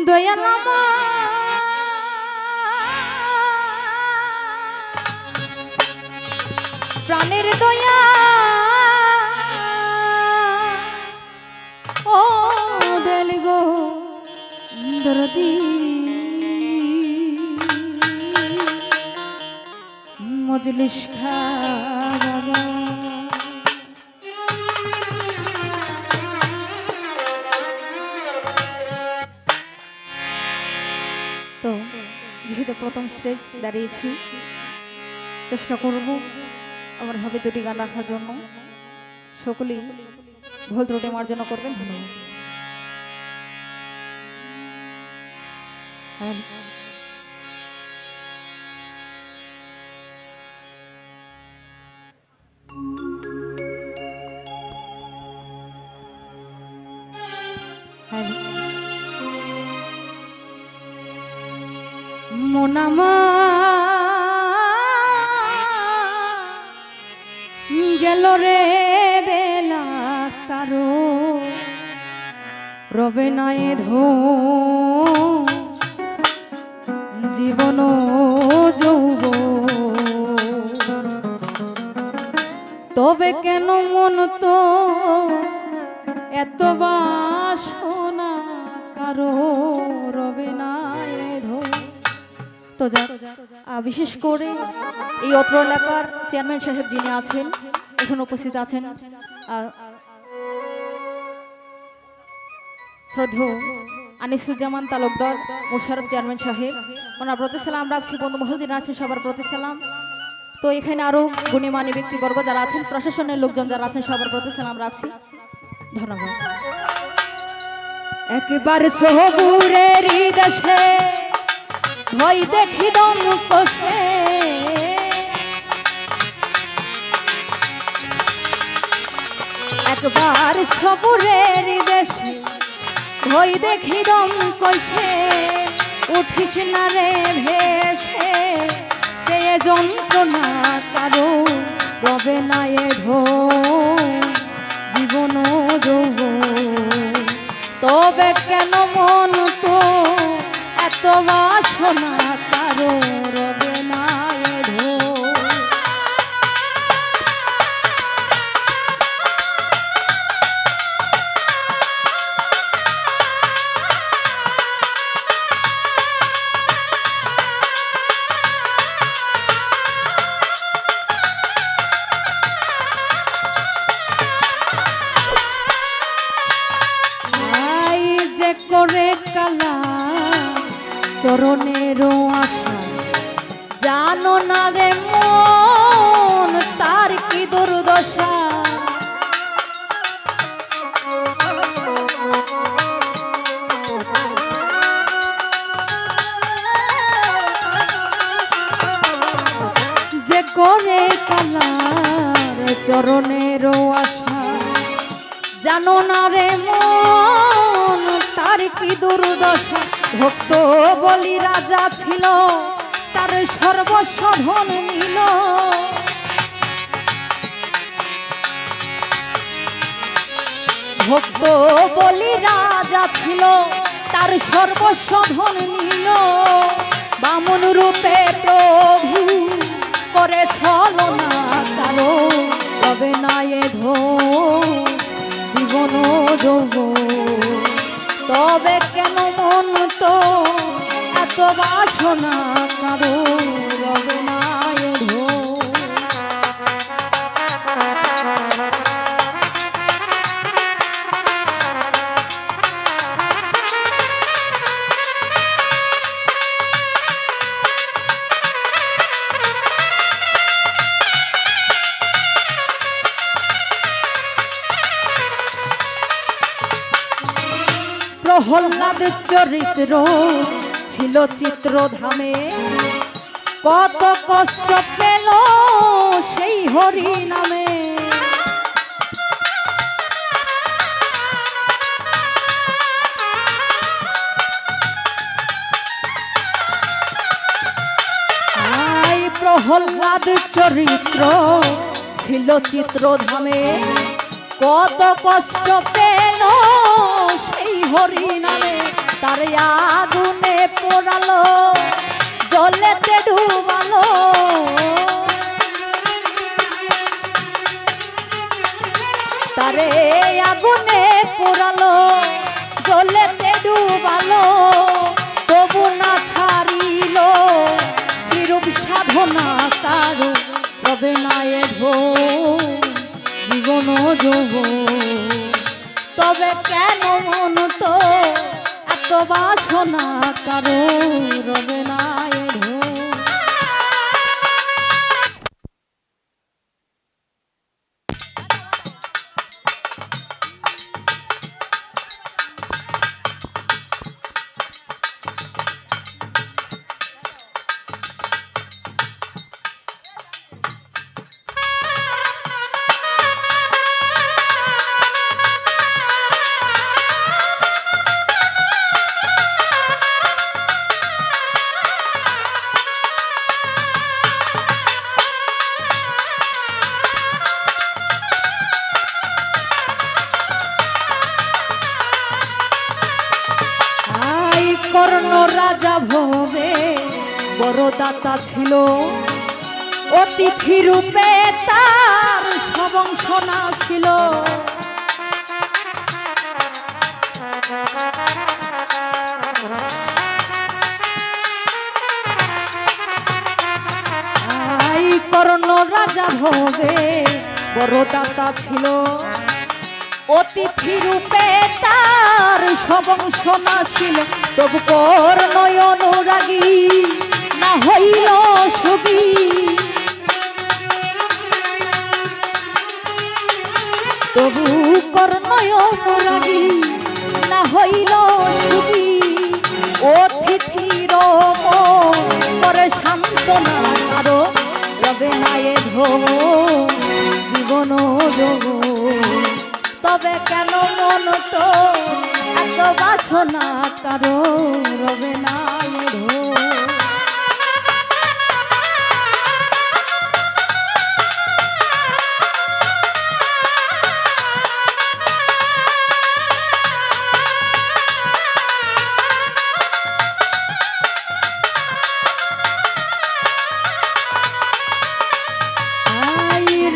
দয়াল আমার প্রাণের দয়া ও দেল গো দরদি মজলিস খাওয়া তো যেহেতু প্রথম স্টেজ দাঁড়িয়েছি চেষ্টা করব আমার ভাবে দুটি গান রাখার জন্য সকলেই ভুল ত্রুটি মার্জনা করবেন ধন্যবাদ। মোনামা গেল রে বেলা কারো রবে নাই ধো জীবন যৌব তবে কেন মন তো এত বাসনা কারো রবে নাই ধো। তো বিশেষ করে এই অত্র এলাকার চেয়ারম্যান সাহেব যিনি আছেন এখন উপস্থিত আছেন শ্রদ্ধেয় আনিসুজ্জামান তালুকদার মোশাররফ চেয়ারম্যান সাহেব, ওনার প্রতি সালাম রাখছি। বন্ধু মহল যিনি আছেন সবার প্রতি সালাম। তো এখানে আরো গুণীমানী ব্যক্তিবর্গ যারা আছেন, প্রশাসনের লোকজন যারা আছেন সবার প্রতি সালাম রাখছি, ধন্যবাদ। একবার সবুরের দেশে ভয় দেখি দম কষে একবার সবুরের দেশে ভয় দেখি দম কষে উঠিস না রে ভেসে কে যন্ত্রণা কারো রবে না এ ধো জীবন যৌব তবে কেন মন তো এত বাসনা কারো রবে না এ ধো। করে কালা চরণেরও আশা জানো না রে মন তার কি দুর্দশা যে করে কালার চরণেরও আশা জানো না রে মন তার কি দুর্দশা। ভক্ত বলি রাজা ছিল তার সর্বস্ব ধন নিল ভক্ত বলি রাজা ছিল তার সর্বস্ব ধন নিল বামন রূপে প্রভু করে ছলনা কারো তবে না এ ধো জীবন যৌব তবে কেন মন তো এত বাসনা কারো রবে না এ ধো। প্রহ্লাদের চরিত্র ছিল চিত্রধামে কত কষ্ট পেল সেই হরি নামে প্রহ্লাদ চরিত্র ছিল চিত্রধামে কত কষ্ট পেল সেই হরি নামে তার আগুনে পোড়ালো জলেতে ডুবালো তারে আগুনে পোড়ালো জলেতে ডুবালো তবু না ছাড়িল চিরূপ সাধনা কারো রবে না এধো জীবন যোগ তবে কেন মন তো এত বাসনা কারো রবে না এধো কর্ণ রাজা ভবে বড় দাতা ছিল অতিথি রূপে তার সবংশনা ছিল কর্ণ রাজা ভবে বড় দাতা ছিল অতিথি রূপে তার সবংশনা ছিল তবু কর্ণয় অনুরাগী না হইল সুখী তবু কর্ণয় অনুরাগী না হইল সুখী অতিথির পরে সান্ত্বনা কারো রবে না এধো জীবন যোগ তবে কেন মন তো এত বাসনা কারো রবে না এধো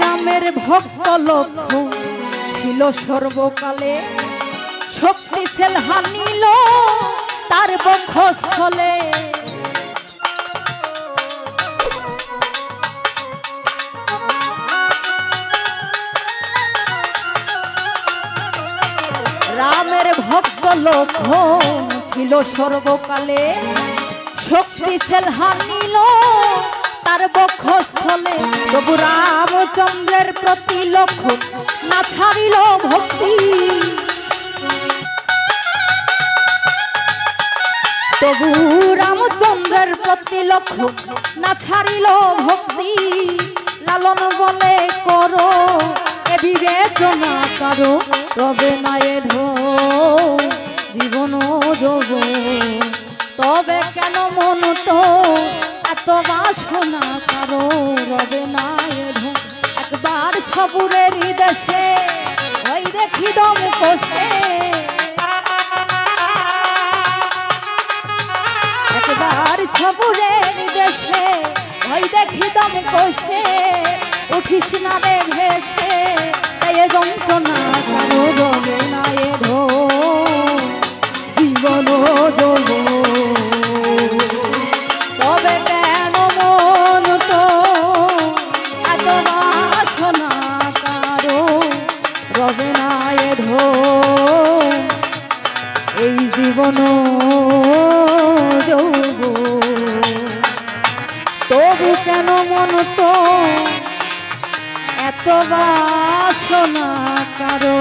রামের ভক্ত লক্ষ্য ছিল সর্বকালে শক্তিশাল হানিল তার বক্ষস্থলে রামের ভক্ত লক্ষ্য ছিল সর্বকালে শক্তিশাল হানিল তার বক্ষস্থলে তবু রামচন্দ্রের প্রতি লক্ষ্য না ছাড়িল ভক্তি তবু রামচন্দ্রের প্রতি লক্ষ্য না ছাড়িল ভক্তি লালন বলে করো এ বিবেচনা কারো রবে না এধো জীবন যোগ তবে কেন মন তো এত বাসনা কারো রবে না এধো একবার সবুরের দেশে ওই দেখি দম কষে একবার সবুরের দেশে ওই দেখি দম কষে উঠিস না রে ভেসে তাই যন্ত্রণা কারো রবে না এধো জীবন যোগ তবে কেন মন তো এত বাসনা কারো রবে না এধো এই জীবন যোগ তবু কেন মন তো এত বাসনা কারো